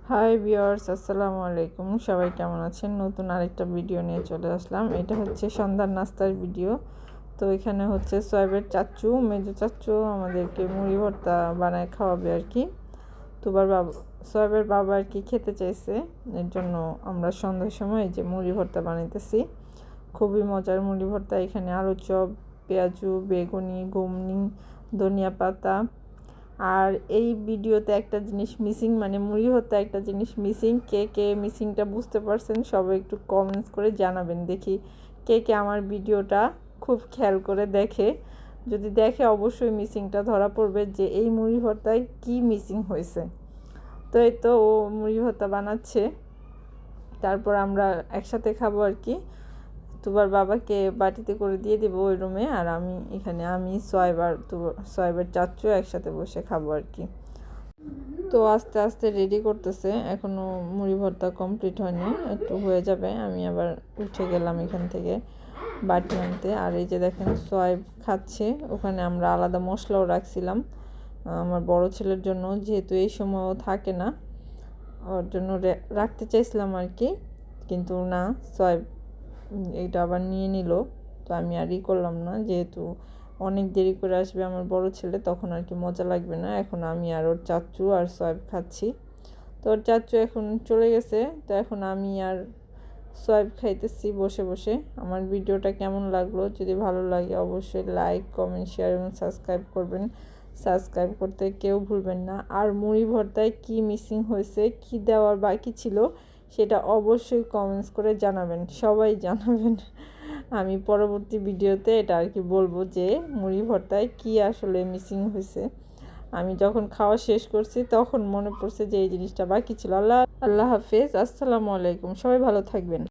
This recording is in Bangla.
হাই ভিউয়ার্স, আসসালামু আলাইকুম। সবাই কেমন আছেন? নতুন আরেকটা ভিডিও নিয়ে চলে আসলাম। এটা হচ্ছে সন্ধ্যার নাস্তার ভিডিও। তো এখানে হচ্ছে সোয়াবের চাচ্চু, মেজো চাচ্চু আমাদেরকে মুড়ি ভর্তা বানায় খাওয়াবে আর কি। সোয়াবের বাবা আর কি খেতে চাইছে, এর জন্য আমরা সন্ধ্যার সময় যে মুড়ি ভর্তা বানাইতেছি। খুবই মজার মুড়ি ভর্তা। এখানে আলু চপ, পেঁয়াজু, বেগুনি, ঘুমনি, ধনিয়া পাতা। আর এই ভিডিওতে একটা জিনিস মিসিং, মানে মুড়ি ভর্তা একটা জিনিস মিসিং। কে কে মিসিংটা বুঝতে পারছেন সবাই একটু কমেন্টস করে জানাবেন, দেখি কে কে আমার ভিডিওটা খুব খেয়াল করে দেখে। যদি দেখে অবশ্যই মিসিংটা ধরা পড়বে যে এই মুড়ি ভর্তায় কী মিসিং হয়েছে। তো এই তো ও মুড়ি ভর্তা বানাচ্ছে, তারপর আমরা একসাথে খাবো আর কি। তুবার বাবাকে বাটিতে করে দিয়ে দেবো ওই রুমে, আর আমি এখানে সোয়াইবার চাচ্চু একসাথে বসে খাবো আর কি। তো আস্তে আস্তে রেডি করতেছে, এখনও মুড়ি ভর্তা কমপ্লিট হয়নি, একটু হয়ে যাবে। আমি আবার উঠে গেলাম এখান থেকে বাটি আনতে। আর এই যে দেখেন সোয়াইব খাচ্ছে, ওখানে আমরা আলাদা মশলাও রাখছিলাম আমার বড় ছেলের জন্য, যেহেতু এই সময়ও থাকে না, ওর জন্য রাখতে চাইছিলাম আর কি। কিন্তু না, সোয়াইব এটা আবার নিয়ে নিল। তো আমি আর করলাম না, যেহেতু অনেক দেরি করে আসবে আমার বড় ছেলে, তখন আর কি মজা লাগবে না। এখন আমি আর ওর চাচ্চু আর সোয়াইব খাচ্ছি। তো ওর চাচ্চু এখন চলে গেছে, তো এখন আমি আর সোয়াইব খাইতেছি বসে বসে। আমার ভিডিওটা কেমন লাগলো, যদি ভালো লাগে অবশ্যই লাইক, কমেন্ট, শেয়ার এবং সাবস্ক্রাইব করবেন। সাবস্ক্রাইব করতে কেউ ভুলবেন না। আর মুড়ি ভর্তায় কী মিসিং হয়েছে, কী দেওয়ার বাকি ছিল, সেটা অবশ্যই কমেন্টস করে জানাবেন, সবাই জানাবেন। আমি পরবর্তী ভিডিওতে এটা আর কি বলবো যে মুড়ি ভর্তায় কী আসলে মিসিং হয়েছে। আমি যখন খাওয়া শেষ করছি তখন মনে পড়ছে যে এই জিনিসটা বাকি ছিল। আল্লাহ হাফেজ, আসসালামু আলাইকুম। সবাই ভালো থাকবেন।